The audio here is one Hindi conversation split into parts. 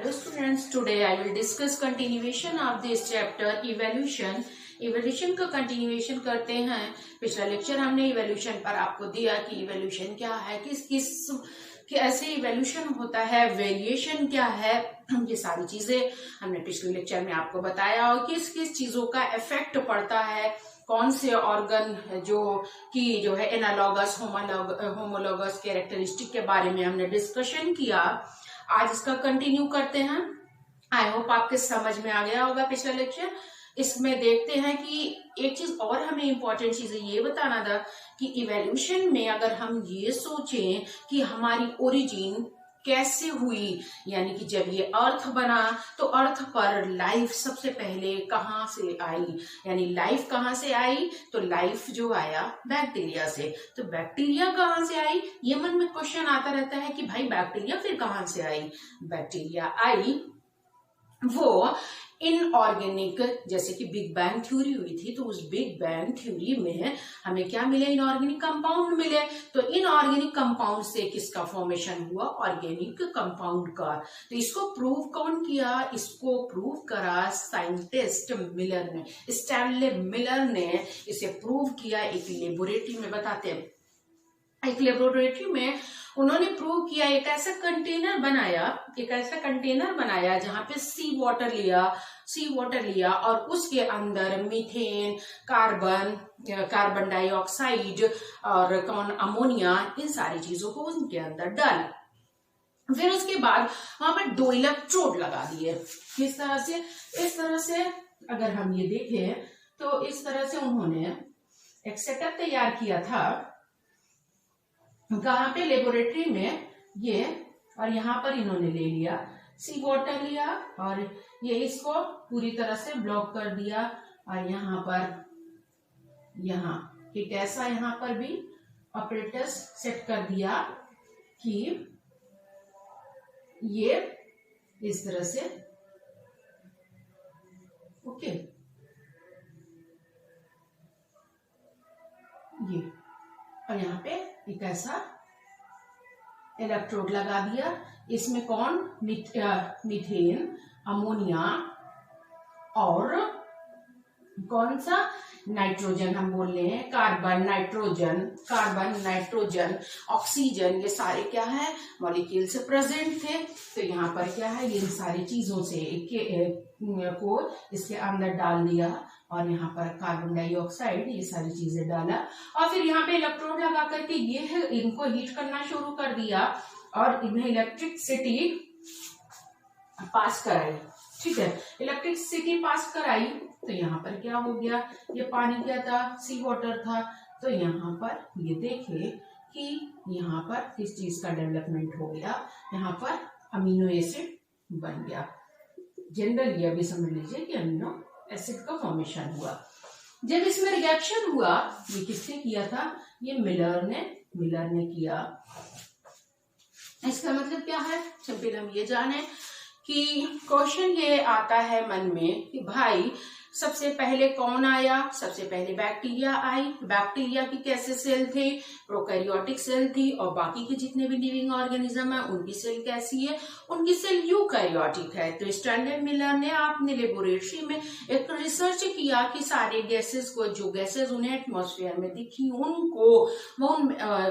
Hello students, today I will discuss continuation of this chapter evaluation. Evolution का कंटिन्यूएशन करते हैं। पिछला लेक्चर हमने इवोल्यूशन पर आपको दिया कि इवोल्यूशन क्या है, किस कैसे इवोल्यूशन होता है, वेरिएशन क्या है, ये सारी चीजें हमने पिछले लेक्चर में आपको बताया और किस किस चीजों का इफेक्ट पड़ता है, कौन से ऑर्गन जो है एनालॉगस होमोलॉगस कैरेक्टरिस्टिक के बारे में हमने डिस्कशन किया। आज इसका कंटिन्यू करते हैं। आई होप आपके समझ में आ गया होगा पिछला लेक्चर। इसमें देखते हैं कि एक चीज और हमें इंपॉर्टेंट चीज ये बताना था कि इवोल्यूशन में अगर हम ये सोचें कि हमारी ओरिजिन कैसे हुई, यानी कि जब ये अर्थ बना तो अर्थ पर लाइफ सबसे पहले कहाँ से आई, यानी लाइफ कहाँ से आई, तो लाइफ जो आया बैक्टीरिया से। तो बैक्टीरिया कहाँ से आई, ये मन में क्वेश्चन आता रहता है कि भाई बैक्टीरिया फिर कहाँ से आई। बैक्टीरिया आई वो इनऑर्गेनिक, जैसे कि बिग बैंग थ्योरी हुई थी तो उस बिग बैंग थ्योरी में हमें क्या मिले, इनऑर्गेनिक कंपाउंड मिले। तो इनऑर्गेनिक कंपाउंड से किसका फॉर्मेशन हुआ, ऑर्गेनिक कंपाउंड का। तो इसको प्रूव कौन किया, इसको प्रूव करा साइंटिस्ट मिलर ने, स्टैनले मिलर ने इसे प्रूव किया एक लेबोरेटरी में। बताते हैं एक लेबोरेटरी में उन्होंने प्रूव किया, एक ऐसा कंटेनर बनाया जहां पे सी वाटर लिया और उसके अंदर मीथेन, कार्बन डाइऑक्साइड और अमोनिया, इन सारी चीजों को उनके अंदर डाला। फिर उसके बाद वहां पर 2 इलेक्ट्रोड लगा दिए। किस तरह से, इस तरह से अगर हम ये देखें तो इस तरह से उन्होंने एक सेटअप तैयार किया था, कहाँ पे, लेबोरेटरी में ये, और यहाँ पर इन्होंने ले लिया सी वाटर लिया और ये इसको पूरी तरह से ब्लॉक कर दिया और यहाँ पर एक ऐसा यहाँ पर भी ऑपरेटर्स सेट कर दिया कि ये इस तरह से, ओके, ये, और यहाँ पे एक ऐसा इलेक्ट्रोड लगा दिया। इसमें कौन, मीथेन, अमोनिया और कौन सा, नाइट्रोजन हम बोल रहे हैं, कार्बन नाइट्रोजन ऑक्सीजन, ये सारे क्या है, मॉलिक्यूल से प्रेजेंट थे। तो यहाँ पर क्या है, इन सारी चीजों से को इसके अंदर डाल दिया और यहाँ पर कार्बन डाइऑक्साइड, ये सारी चीजें डाला और फिर यहाँ पे इलेक्ट्रोड लगा करके ये इनको हीट करना शुरू कर दिया और इन्हें इलेक्ट्रिसिटी पास कराई। ठीक है, इलेक्ट्रिसिटी पास कराई तो यहाँ पर क्या हो गया, ये पानी क्या था, सी वाटर था। तो यहाँ पर ये देखे कि यहाँ पर किस चीज का डेवलपमेंट हो गया, यहाँ पर अमीनो एसिड बन गया। जनरली अभी समझ लीजिए कि अमीनो एसिड का फॉर्मेशन हुआ। जब इसमें रिएक्शन हुआ, ये किसने किया था, ये मिलर ने किया। इसका मतलब क्या है, फिर हम ये जाने कि क्वेश्चन ये आता है मन में कि भाई सबसे पहले कौन आया, सबसे पहले बैक्टीरिया आई। बैक्टीरिया की कैसे सेल थे, प्रोकैरियोटिक सेल थी, और बाकी के जितने भी लिविंग ऑर्गेनिज्म है उनकी सेल कैसी है, उनकी सेल यूकैरियोटिक है। तो स्टैनले मिलर ने आपने लेबोरेटरी में एक रिसर्च किया कि सारे गैसेस को, जो गैसेस उन्हें एटमॉस्फेयर में दिखी, उनको वो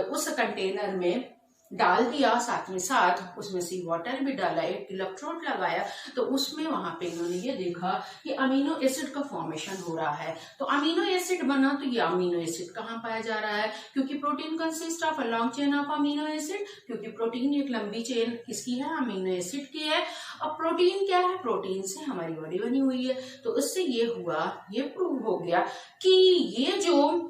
उस कंटेनर में डाल दिया, साथ में साथ उसमें सी वाटर भी डाला, एक इलेक्ट्रोड लगाया। तो उसमें वहां पे इन्होंने ये देखा कि अमीनो एसिड का फॉर्मेशन हो रहा है। तो अमीनो एसिड बना, तो ये अमीनो एसिड कहाँ पाया जा रहा है, क्योंकि protein consist of a long chain of amino acid, क्योंकि प्रोटीन एक लंबी चेन किसकी है, अमीनो एसिड की है। अब प्रोटीन क्या है, प्रोटीन से हमारी बॉडी बनी हुई है। तो उससे ये हुआ, ये प्रूव हो गया कि ये जो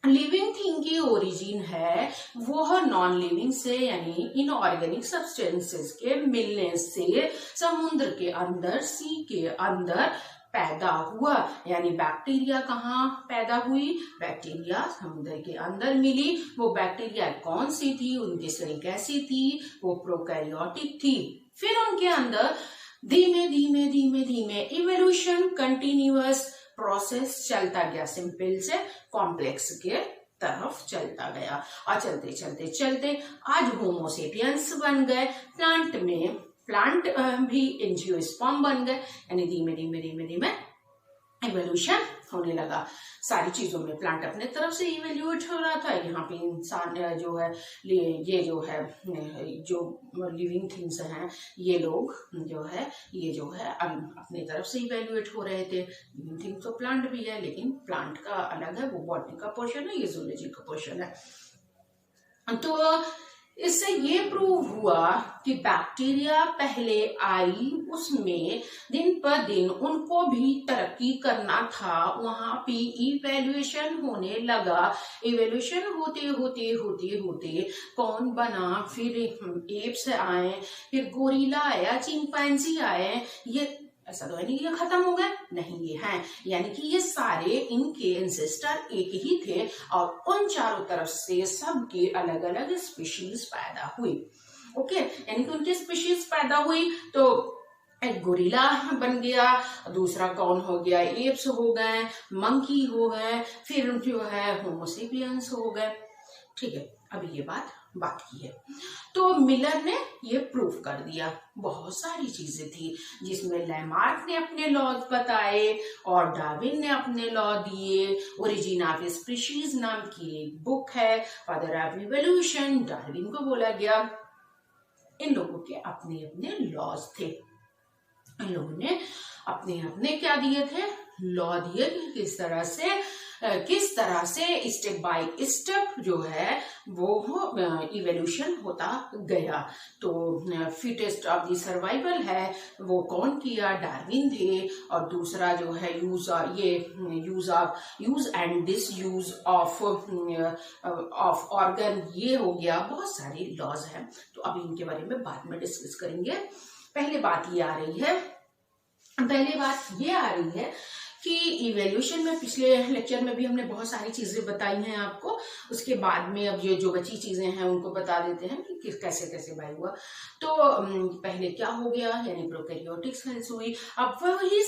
लिविंग थिंग की ओरिजिन है वो नॉन लिविंग से, यानी इनऑर्गेनिक सब्सटेंसेस के मिलने से समुद्र के अंदर, सी के अंदर पैदा हुआ। यानी बैक्टीरिया कहाँ पैदा हुई, बैक्टीरिया समुद्र के अंदर मिली। वो बैक्टीरिया कौन सी थी, उनकी सेल कैसी थी, वो प्रोकैरियोटिक थी। फिर उनके अंदर धीमे धीमे इवोल्यूशन, कंटिन्यूअस प्रोसेस चलता गया, सिंपल से कॉम्प्लेक्स के तरफ चलता गया और चलते चलते आज होमोसेपियंस बन गए। प्लांट में प्लांट भी एंजियोस्पर्म बन गए, यानी धीमे धीमे धीमे धीमे इवोल्यूशन होने लगा। सारी चीजों में प्लांट अपने तरफ से इवोल्यूट हो रहा था, यहाँ पे इंसान जो है ये जो है जो लिविंग थिंग्स हैं ये लोग जो है ये जो है अपनी तरफ से इवोल्यूट हो रहे थे। लिविंग थिंग तो प्लांट भी है, लेकिन प्लांट का अलग है, वो बॉटनी का पोर्शन है, ये जूलॉजी का पोर्शन है। तो इससे ये प्रूव हुआ कि बैक्टीरिया पहले आई, उसमें दिन पर दिन उनको भी तरक्की करना था, वहां पे इवोल्यूशन होने लगा। इवोल्यूशन होते होते होते होते कौन बना, फिर एप्स आए, फिर गोरिल्ला आया, चिंपैंजी आए। ये ऐसा तो है नहीं ये खत्म हो गए, नहीं ये हैं, यानी कि ये सारे इनके एंसेस्टर एक ही थे और उन चारों तरफ से सबके अलग अलग स्पीशीज पैदा हुई। ओके, यानी कि उनकी स्पीशीज पैदा हुई तो एक गोरिल्ला बन गया, दूसरा कौन हो गया, एप्स हो गए, मंकी हो गए, फिर जो है होमोसेपियंस हो गए। ठीक है, अभी ये बात की है। तो मिलर ने ये प्रूव कर दिया। बहुत सारी चीजें थी जिसमें लैमार्क ने अपने लॉज बताए और डार्विन ने अपने लॉ दिए। ओरिजिन ऑफ स्पीशीज नाम की एक बुक है, फादर ऑफ इवोल्यूशन, डार्विन को बोला गया। इन लोगों के अपने अपने लॉज थे, इन लोगों ने अपने अपने क्या दिए थे, लॉ दिए कि किस तरह से स्टेप बाय स्टेप जो है वो इवोल्यूशन होता गया। तो फिटेस्ट ऑफ द सर्वाइवल है वो कौन किया, डार्विन थे। और दूसरा जो है use and disuse of organ, ये हो गया। बहुत सारे लॉज हैं, तो अभी इनके बारे में बाद में डिस्कस करेंगे। पहले बात ये आ रही है कि इवोल्यूशन में पिछले लेक्चर में भी हमने बहुत सारी चीजें बताई हैं आपको। उसके बाद में अब ये जो बची चीजें हैं उनको बता देते हैं कि कैसे कैसे भाई हुआ। तो पहले क्या हो गया, यानी प्रोकैरियोटिक सेल्स हुई। अब वही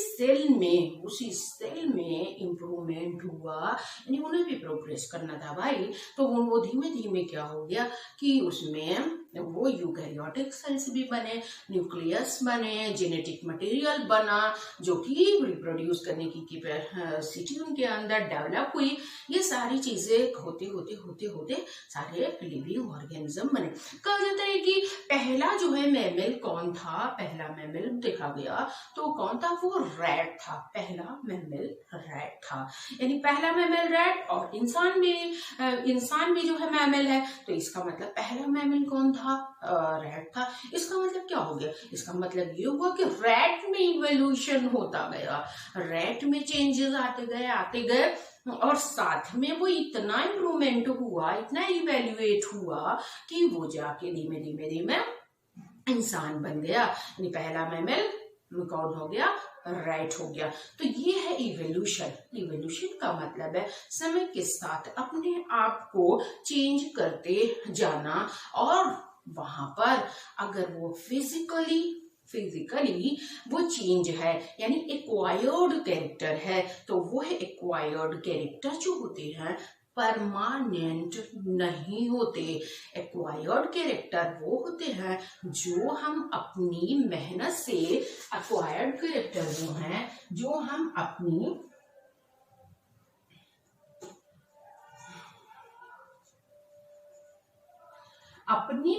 उसी सेल में इम्प्रूवमेंट हुआ, यानी उन्हें भी प्रोग्रेस करना था भाई। तो वो धीमे धीमे क्या हो गया कि उसमें वो यूकैरियोटिक सेल्स भी बने, न्यूक्लियस बने, जेनेटिक मटेरियल बना जो कि रिप्रोड्यूस करने की कैपेसिटी उनके अंदर डेवलप हुई। ये सारी चीजें होते होते होते होते सारे लिविंग ऑर्गेनिज्म बने। कहा जाता है कि पहला जो है मैमल कौन था, पहला मैमल देखा गया तो कौन था, वो रैट था। पहला मैमल रैट था, यानी पहला मैमल रैट। और इंसान भी जो है मैमल है, तो इसका मतलब पहला मैमल कौन था, रैट था। इसका मतलब क्या हो गया, इसका मतलब ये हुआ कि रैट में इवोल्यूशन होता गया, रैट में चेंजेस आते गए और साथ में वो इतना इम्प्रूवमेंट हुआ, इतना इवेल्युएट हुआ कि वो जाके धीमे धीमे इंसान बन गया। यानी पहला मैमल कौन हो गया, रैट हो गया। तो ये है इवोल्यूशन। इवोल्यूशन का मतलब है समय के साथ अपने आप को चेंज करते जाना, और वहां पर अगर वो फिजिकली वो चेंज है, यानी एक्वायर्ड कैरेक्टर है, तो वो है एक्वायर्ड कैरेक्टर जो होते हैं परमानेंट नहीं होते। एक्वायर्ड कैरेक्टर वो होते हैं जो हम अपनी मेहनत से, एक्वायर्ड कैरेक्टर वो हैं जो हम अपनी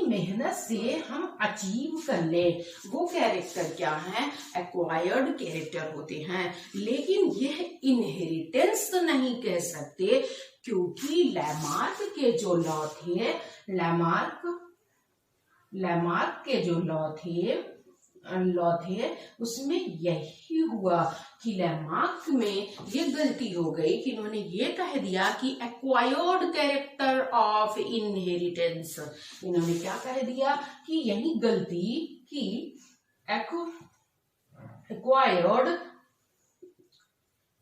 मेहनत से हम अचीव कर ले। वो कैरेक्टर क्या है, एक्वायर्ड कैरेक्टर होते हैं। लेकिन यह इनहेरिटेंस नहीं कह सकते, क्योंकि लैमार्क के जो लॉ थे, लैमार्क के जो लॉ थे उसमें यही हुआ कि लैमार्क में ये गलती हो गई कि इन्होंने ये कह दिया कि एक्वायर्ड कैरेक्टर ऑफ इनहेरिटेंस। इन्होंने क्या कह दिया कि यही गलती कि एक्वायर्ड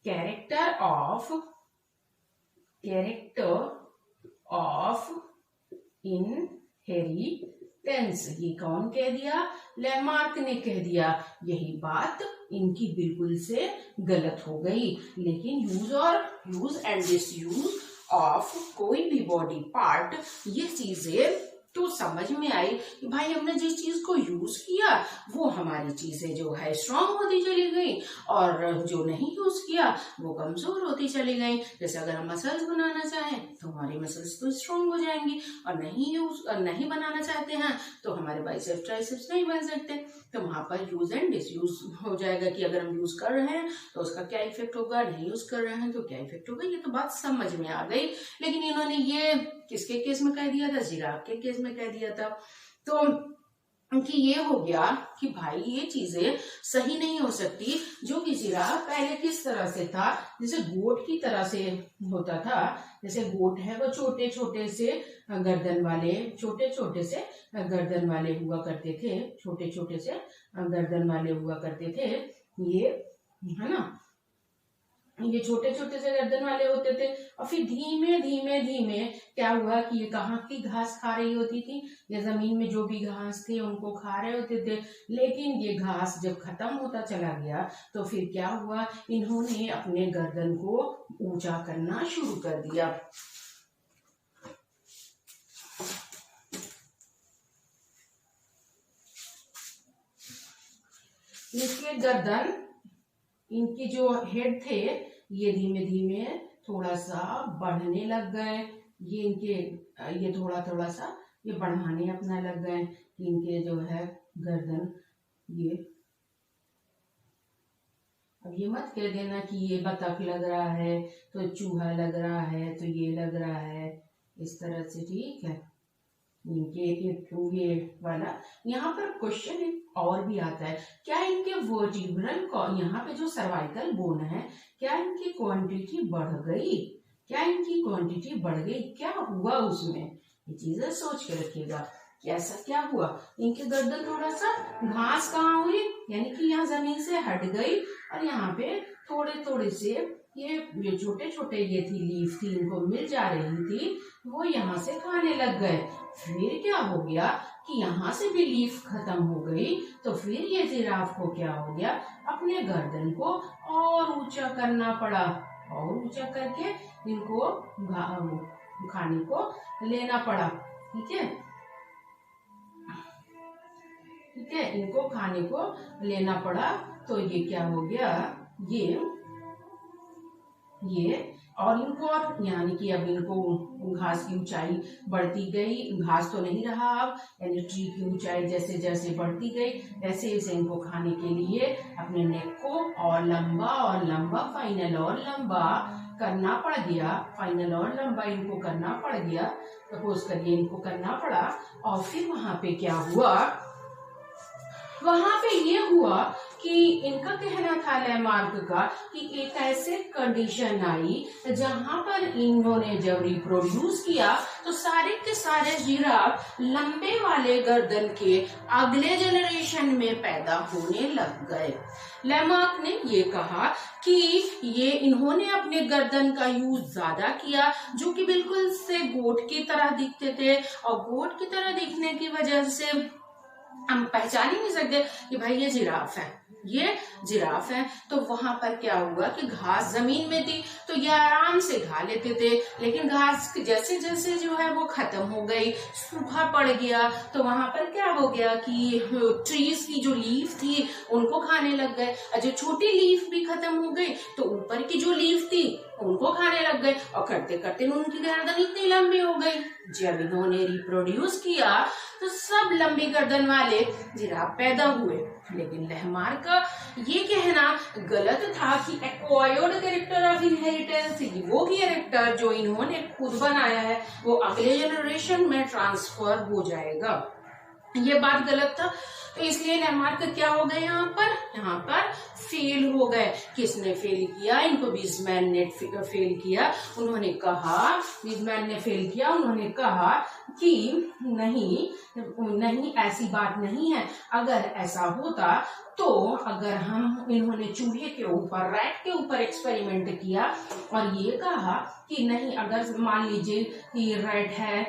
कैरेक्टर ऑफ इनहेरिटेंस, ये कौन कह दिया, लैमार्क ने कह दिया। यही बात इनकी बिल्कुल से गलत हो गई। लेकिन यूज एंड डिसयूज ऑफ कोई भी बॉडी पार्ट, ये चीजें तो समझ में आई कि भाई हमने जिस चीज को यूज किया वो हमारी चीजें जो है स्ट्रांग होती चली गई और जो नहीं यूज किया वो कमजोर होती चली गई। जैसे अगर हम मसल्स बनाना चाहें तो हमारी मसल्स तो स्ट्रांग हो जाएंगी, और नहीं बनाना चाहते हैं तो हमारे बाइसेप्स ट्राइसेप्स नहीं बन सकते। तो वहां पर यूज एंड डिसयूज हो जाएगा कि अगर हम यूज कर रहे हैं तो उसका क्या इफेक्ट होगा, नहीं यूज कर रहे हैं तो क्या इफेक्ट होगा। ये तो बात समझ में आ गई। लेकिन इन्होंने ये किसके केस में कह दिया था, जिराफ के केस में कह दिया था। तो कि ये हो गया कि भाई ये चीजें सही नहीं हो सकती। जो कि जिराफ पहले किस तरह से था, जैसे गोट की तरह से होता था। जैसे गोट है वो छोटे छोटे से गर्दन वाले हुआ करते थे, छोटे छोटे से गर्दन वाले हुआ करते थे, ये है ना, ये छोटे छोटे से गर्दन वाले होते थे। और फिर धीमे धीमे धीमे क्या हुआ कि ये कहाँ की घास खा रही होती थी, ये जमीन में जो भी घास थे उनको खा रहे होते थे। लेकिन ये घास जब खत्म होता चला गया तो फिर क्या हुआ, इन्होंने अपने गर्दन को ऊंचा करना शुरू कर दिया। इसके गर्दन, इनकी जो हेड थे ये धीमे धीमे थोड़ा सा बढ़ने लग गए। ये थोड़ा थोड़ा सा ये बढ़ाने अपना लग गए। इनके जो है गर्दन, ये अब ये मत कह देना कि ये बतख लग रहा है तो चूहा लग रहा है तो ये लग रहा है, इस तरह से, ठीक है। ये वाला यहाँ पर क्वेश्चन एक और भी आता है, क्या इनके वर्टिब्रल को यहाँ पे जो सर्वाइकल बोन है, क्या इनकी क्वांटिटी बढ़ गई, क्या हुआ उसमें, ये चीजें सोच के रखिएगा कि ऐसा क्या हुआ। इनके गर्दन थोड़ा सा घास कहाँ हुई, यानी कि यहाँ जमीन से हट गई और यहाँ पे थोड़े थोड़े से ये जो छोटे छोटे ये थी लीफ थी, इनको मिल जा रही थी, वो यहाँ से खाने लग गए। फिर क्या हो गया कि यहाँ से भी लीफ खत्म हो गई, तो फिर ये जिराफ को क्या हो गया, अपने गर्दन को और ऊंचा करना पड़ा, और ऊंचा करके इनको खाने को लेना पड़ा। ठीक है, इनको खाने को लेना पड़ा। तो ये क्या हो गया, ये और इनको, यानी कि अब इनको घास की ऊंचाई बढ़ती गई, घास तो नहीं रहा अब, यानी ट्री की ऊंचाई जैसे जैसे बढ़ती गई वैसे वैसे इनको खाने के लिए अपने नेक को और लंबा फाइनल और लंबा करना पड़ गया, सपोज करिए इनको करना पड़ा। और फिर वहां पे क्या हुआ, वहां पे ये हुआ कि इनका कहना था लैमार्क का कि एक ऐसे कंडीशन आई जहां पर इन्होंने जब रिप्रोड्यूस किया तो सारे के सारे जिराफ लंबे वाले गर्दन के अगले जनरेशन में पैदा होने लग गए। लैमार्क ने ये कहा कि ये इन्होंने अपने गर्दन का यूज ज्यादा किया, जो कि बिल्कुल से गोट की तरह दिखते थे, और गोट की तरह दिखने की वजह से हम पहचान ही नहीं सकते कि भाई ये जिराफ है। तो वहां पर क्या हुआ कि घास जमीन में थी तो ये आराम से खा लेते थे, लेकिन घास जैसे जैसे जो है वो खत्म हो गई, सूखा पड़ गया, तो वहां पर क्या हो गया कि ट्रीज की जो लीफ थी उनको खाने लग गए, और जो छोटी लीफ भी खत्म हो गई तो ऊपर की जो लीफ थी उनको खाने लग गए, और करते करते उनकी गर्दन इतनी लंबी हो गई। जब इन्होंने रिप्रोड्यूस किया तो सब लंबी गर्दन वाले जिराफ पैदा हुए। लेकिन लैमार्क का ये कहना गलत था कि एक्वायर्ड कैरेक्टर ऑफ इनहेरिटेंस, वो कैरेक्टर जो इन्होंने खुद बनाया है वो अगले जनरेशन में ट्रांसफर हो जाएगा, ये बात गलत था। तो इसलिए लैमार्क क्या हो गए, यहाँ पर फेल हो गए। किसने फेल किया, इनको बीजमैन ने फेल किया। उन्होंने कहा कि नहीं ऐसी बात नहीं है। अगर ऐसा होता तो अगर इन्होंने चूहे के ऊपर, रैट के ऊपर एक्सपेरिमेंट किया और ये कहा कि नहीं, अगर मान लीजिए कि रैट है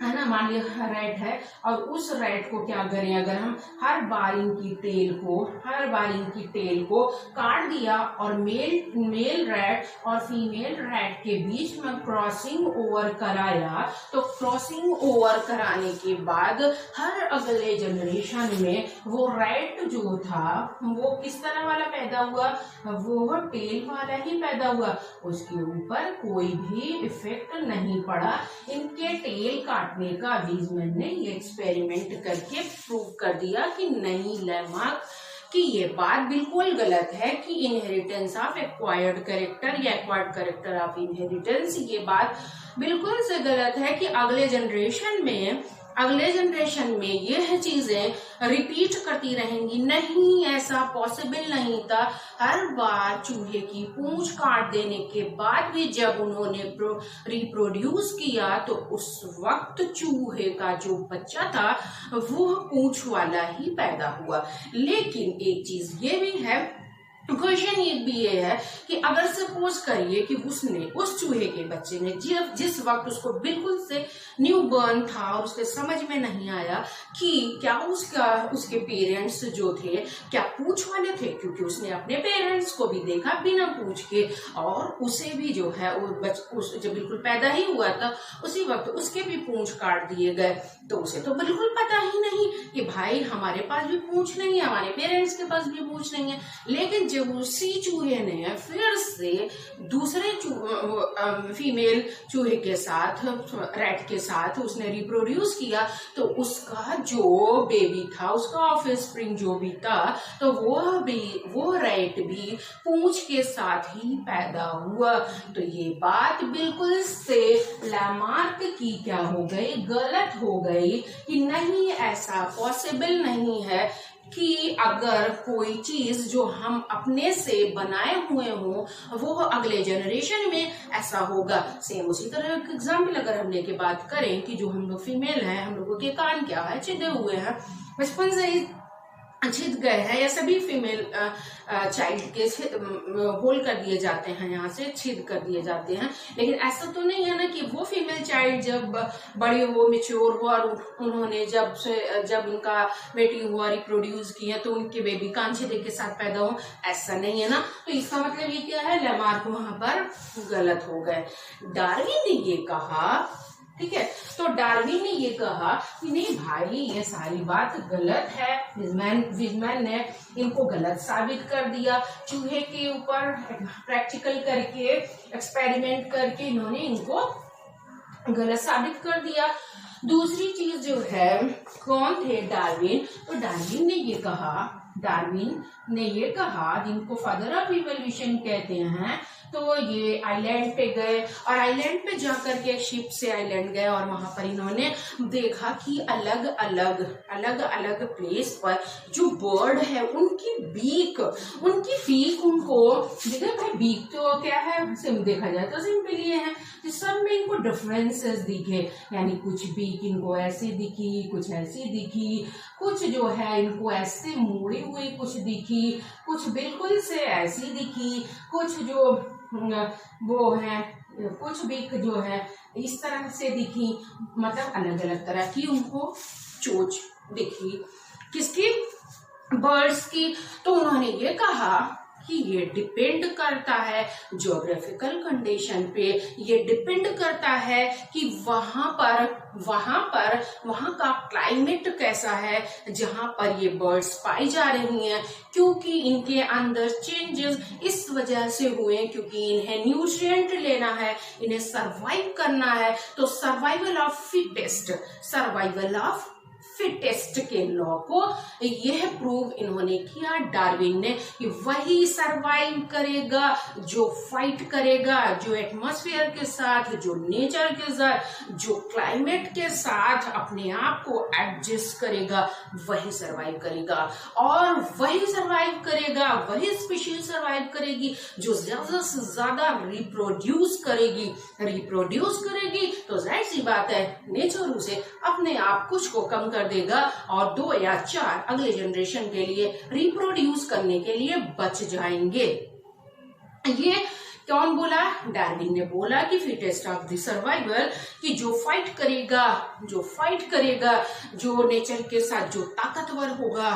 है ना, मान लिया रैट है और उस रैट को क्या करें, अगर हम हर बार इनकी टेल को काट दिया और मेल रैट और फीमेल रैट के बीच में क्रॉसिंग ओवर कराया, तो क्रॉसिंग ओवर कराने के बाद हर अगले जनरेशन में वो रैट जो था वो किस तरह वाला पैदा हुआ, वो टेल वाला ही पैदा हुआ, उसके ऊपर कोई भी इफेक्ट नहीं पड़ा इनके टेल काटने का। वीजमैन ने ये एक्सपेरिमेंट करके प्रूव कर दिया कि नहीं लैमार्क कि ये बात बिल्कुल गलत है कि इनहेरिटेंस ऑफ एक्वायर्ड कैरेक्टर या एक्वायर्ड कैरेक्टर ऑफ इनहेरिटेंस, ये बात बिल्कुल से गलत है कि अगले जनरेशन में यह चीजें रिपीट करती रहेंगी। नहीं, ऐसा पॉसिबल नहीं था। हर बार चूहे की पूंछ काट देने के बाद भी जब उन्होंने रिप्रोड्यूस किया तो उस वक्त चूहे का जो बच्चा था वो पूंछ वाला ही पैदा हुआ। लेकिन एक चीज ये भी है, क्वेश्चन ये है कि अगर सपोज करिए कि उसने उस चूहे के बच्चे ने जिस वक्त उसको बिल्कुल से न्यू बर्न था और उसके समझ में नहीं आया कि क्या उसके पेरेंट्स जो थे क्या पूंछ वाले थे, क्योंकि उसने अपने पेरेंट्स को भी देखा बिना पूंछ के और उसे भी जो है जब बिल्कुल पैदा ही हुआ था उसी वक्त उसके भी पूंछ काट दिए गए, तो उसे तो बिल्कुल पता ही नहीं कि भाई हमारे पास भी पूंछ नहीं है, हमारे पेरेंट्स के पास भी पूंछ नहीं है। लेकिन जब उसी चूहे ने फिर से दूसरे फीमेल चूहे के साथ, रैट के साथ उसने रिप्रोड्यूस किया, तो उसका जो बेबी था, उसका ऑफस्प्रिंग जो भी था, तो वो रैट भी पूंछ के साथ ही पैदा हुआ। तो ये बात बिल्कुल से लैमार्क की क्या हो गई, गलत हो गई कि नहीं, ऐसा पॉसिबल नहीं है कि अगर कोई चीज जो हम अपने से बनाए हुए हो वो अगले जनरेशन में ऐसा होगा। सेम उसी तरह एक एग्जाम्पल अगर हम लेके बात करें कि जो हम लोग फीमेल हैं, हम लोगों के कान क्या है, छिदे हुए हैं, बचपन से ही छिद गए हैं, या सभी फीमेल चाइल्ड के होल कर दिए जाते हैं, यहाँ से छेद कर दिए जाते हैं। लेकिन ऐसा तो नहीं है ना कि वो फीमेल चाइल्ड जब बड़ी हो, मेच्योर हो और उन्होंने जब उनका बेटी हुआ, रिप्रोड्यूस किया, तो उनके बेबी कान छिदे के साथ पैदा हो, ऐसा नहीं है ना। तो इसका मतलब ये क्या है, लैमार्क वहां पर गलत हो गए। डार्विन ने ये कहा, ठीक है, तो डार्विन ने ये कहा कि नहीं भाई ये सारी बात गलत है। विजमैन ने इनको गलत साबित कर दिया, चूहे के ऊपर प्रैक्टिकल करके, एक्सपेरिमेंट करके इन्होंने इनको गलत साबित कर दिया। दूसरी चीज जो है, कौन थे, डार्विन। तो डार्विन ने ये कहा जिनको फादर ऑफ इवोल्यूशन कहते हैं, तो ये आइलैंड पे गए और आइलैंड पे जाकर के शिप से आइलैंड गए और वहां पर इन्होंने देखा कि अलग अलग प्लेस पर जो बर्ड है उनकी फीक उनको देखा भाई, बीक तो क्या है, सिम देखा जाए तो सिंपल ये है, तो सब में इनको डिफरेंसेस दिखे, यानी कुछ बीक इनको ऐसी दिखी, कुछ ऐसी दिखी, कुछ जो है इनको ऐसे मुड़ी हुई कुछ दिखी, कुछ बिल्कुल से ऐसी दिखी, कुछ जो वो है, कुछ भी जो है इस तरह से दिखी, मतलब अलग अलग तरह की उनको चोंच दिखी, किसकी, बर्ड्स की। तो उन्होंने ये कहा कि ये डिपेंड करता है ज्योग्राफिकल कंडीशन पे, ये डिपेंड करता है कि वहां का क्लाइमेट कैसा है जहां पर ये बर्ड्स पाई जा रही हैं, क्योंकि इनके अंदर चेंजेस इस वजह से हुए क्योंकि इन्हें न्यूट्रिएंट लेना है, इन्हें सरवाइव करना है। तो सर्वाइवल ऑफ फिटेस्ट के लॉ को यह प्रूव इन्होंने किया, डार्विन ने, कि वही सरवाइव करेगा जो फाइट करेगा, जो एटमॉस्फेयर के साथ, जो नेचर के साथ, जो क्लाइमेट के साथ अपने आप को एडजस्ट करेगा, वही सरवाइव करेगा। और वही सरवाइव करेगा, वही स्पीशीज सरवाइव करेगी जो ज्यादा से ज्यादा रिप्रोड्यूस करेगी तो जाहिर सी बात है नेचर उसे अपने आप कुछ को कम कर देगा और 2 या 4 अगले जनरेशन के लिए रिप्रोड्यूस करने के लिए बच जाएंगे। ये कौन बोला? डार्विन ने बोला कि फिटेस्ट ऑफ द सर्वाइवल, कि जो फाइट करेगा, जो नेचर के साथ जो ताकतवर होगा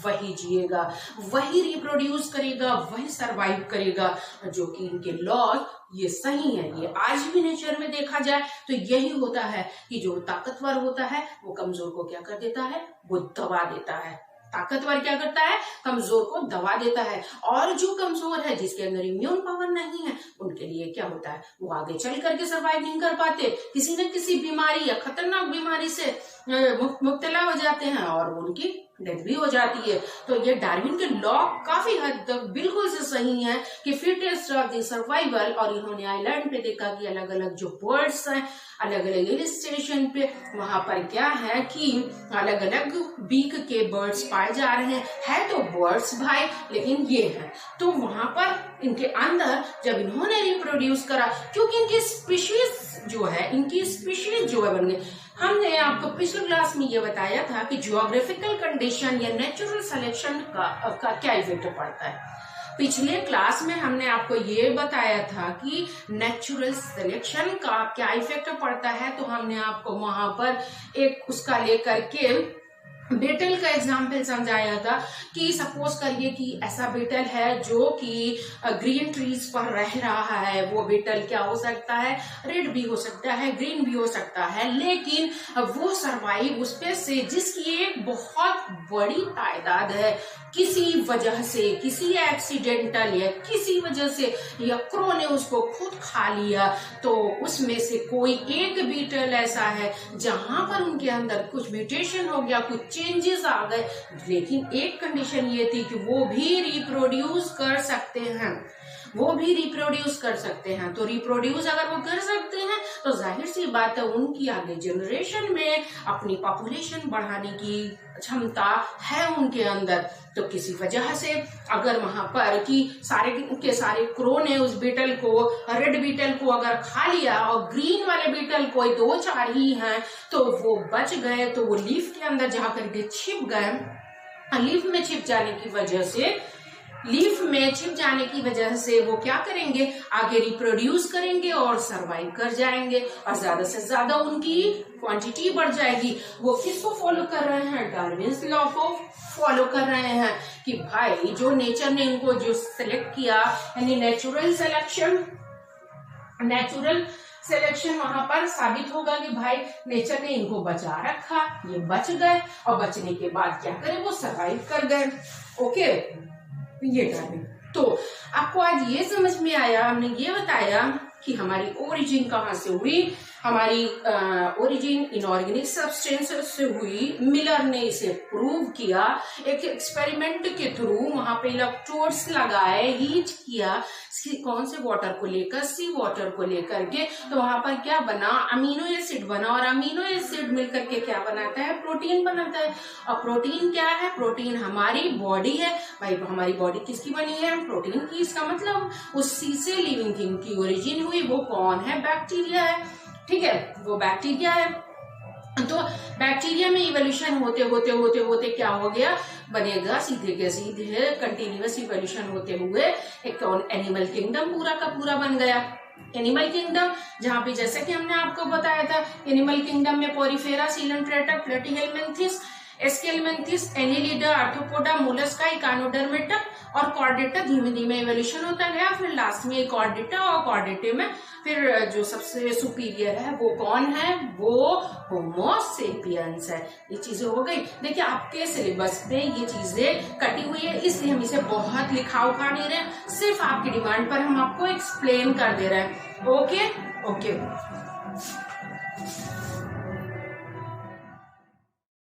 वही जिएगा, वही रिप्रोड्यूस करेगा, वही सरवाइव करेगा। जो कि इनके लॉज ये सही है। ये आज भी नेचर में देखा जाए तो यही होता है कि जो ताकतवर होता है वो कमजोर को क्या कर देता है? वो दबा देता है। ताकतवर क्या करता है? कमजोर को दबा देता है। और जो कमजोर है, जिसके अंदर इम्यून पावर नहीं है, उनके लिए क्या होता है? वो आगे चल करके सर्वाइव नहीं कर पाते, किसी न किसी बीमारी या खतरनाक बीमारी से मुब्तला हो जाते हैं और उनकी डेथ भी हो जाती है। तो ये डार्विन के लॉ काफी हद तक बिल्कुल से सही है कि फिटेस्ट ऑफ द सर्वाइवल। और इन्होंने आइलैंड पे देखा कि अलग अलग जो बर्ड्स हैं, अलग अलग हिल स्टेशन पे, वहां पर क्या है कि अलग अलग बीक के बर्ड्स पाए जा रहे हैं तो बर्ड्स भाई, लेकिन ये है। तो वहां पर इनके अंदर जब इन्होंने रिप्रोड्यूस करा, क्योंकि इनकी स्पीशीज जो है बन गई। हमने आपको पिछले क्लास में ये बताया था कि जियोग्राफिकल कंडीशन या नेचुरल सिलेक्शन का क्या इफेक्ट पड़ता है। पिछले क्लास में हमने आपको ये बताया था कि नेचुरल सिलेक्शन का क्या इफेक्ट पड़ता है। तो हमने आपको वहां पर एक उसका लेकर के बेटल का एग्जाम्पल समझाया था कि सपोज करिए कि ऐसा बेटल है जो कि ग्रीन ट्रीज पर रह रहा है। वो बेटल क्या हो सकता है? रेड भी हो सकता है, ग्रीन भी हो सकता है, लेकिन वो सरवाइव उस पे से जिसकी एक बहुत बड़ी तादाद है, किसी वजह से, किसी एक्सीडेंटल या किसी वजह से, या क्रो ने उसको खुद खा लिया, तो उसमें से कोई एक बीटल ऐसा है जहां पर उनके अंदर कुछ म्यूटेशन हो गया, कुछ चेंजेस आ गए, लेकिन एक कंडीशन ये थी कि वो भी रिप्रोड्यूस कर सकते हैं। तो रिप्रोड्यूस अगर वो कर सकते हैं तो जाहिर सी बात है उनकी आगे जनरेशन में अपनी पॉपुलेशन बढ़ाने की क्षमता है उनके अंदर। तो किसी वजह से अगर वहां पर कि सारे के सारे क्रो ने उस बीटल को, रेड बीटल को अगर खा लिया और ग्रीन वाले बीटल कोई 2-4 ही हैं तो वो बच गए, तो वो लीफ के अंदर जाकर के छिप गए। लीफ में छिप जाने की वजह से वो क्या करेंगे? आगे रिप्रोड्यूस करेंगे और सरवाइव कर जाएंगे और ज्यादा से ज्यादा उनकी क्वांटिटी बढ़ जाएगी। वो किसको फॉलो कर रहे हैं? डार्विन्स लॉ को फॉलो कर रहे हैं कि भाई जो नेचर ने इनको जो सिलेक्ट किया, यानी नेचुरल सिलेक्शन वहां पर साबित होगा कि भाई नेचर ने इनको बचा रखा, ये बच गए और बचने के बाद क्या करें? वो सरवाइव कर गए। ओके, ये डार्विन। तो आपको आज ये समझ में आया, हमने ये बताया कि हमारी ओरिजिन कहाँ से हुई। हमारी ओरिजिन इनऑर्गेनिक सब्सटेंसेस से हुई। मिलर ने इसे प्रूव किया एक एक्सपेरिमेंट के थ्रू। वहां पे इलेक्ट्रोड्स लगाए, हीट किया, कौन से वाटर को लेकर? सी वाटर को लेकर के। तो वहां पर क्या बना? अमीनो एसिड बना, और अमीनो एसिड मिलकर के क्या बनाता है? प्रोटीन बनाता है। और प्रोटीन क्या है? प्रोटीन हमारी बॉडी है भाई। हमारी बॉडी किसकी बनी है? प्रोटीन की। इसका मतलब उसी से लिविंग थिंग की ओरिजिन हुई। वो कौन है? बैक्टीरिया है। ठीक है, वो बैक्टीरिया है। तो बैक्टीरिया में इवोल्यूशन होते क्या हो गया? बनेगा सीधे के सीधे कंटिन्यूअस इवोल्यूशन होते हुए एक एनिमल किंगडम पूरा का पूरा बन गया। एनिमल किंगडम जहां पे जैसे कि हमने आपको बताया था, एनिमल किंगडम में porifera, coelenterata, platyhelminthes, aschelminthes, annelida, arthropoda, mollusca, echinodermata और कॉर्डेटा धीमे धीमे इवोल्यूशन होता गया। फिर लास्ट में कॉर्डेटा, और कॉर्डेटे में फिर जो सबसे सुपीरियर है वो कौन है? वो होमो सेपियंस है। ये चीजें हो गई। देखिए आपके सिलेबस में ये चीजें कटी हुई है, इसलिए हम इसे बहुत लिखा उखा नहीं रहे, सिर्फ आपकी डिमांड पर हम आपको एक्सप्लेन कर दे रहे हैं। ओके।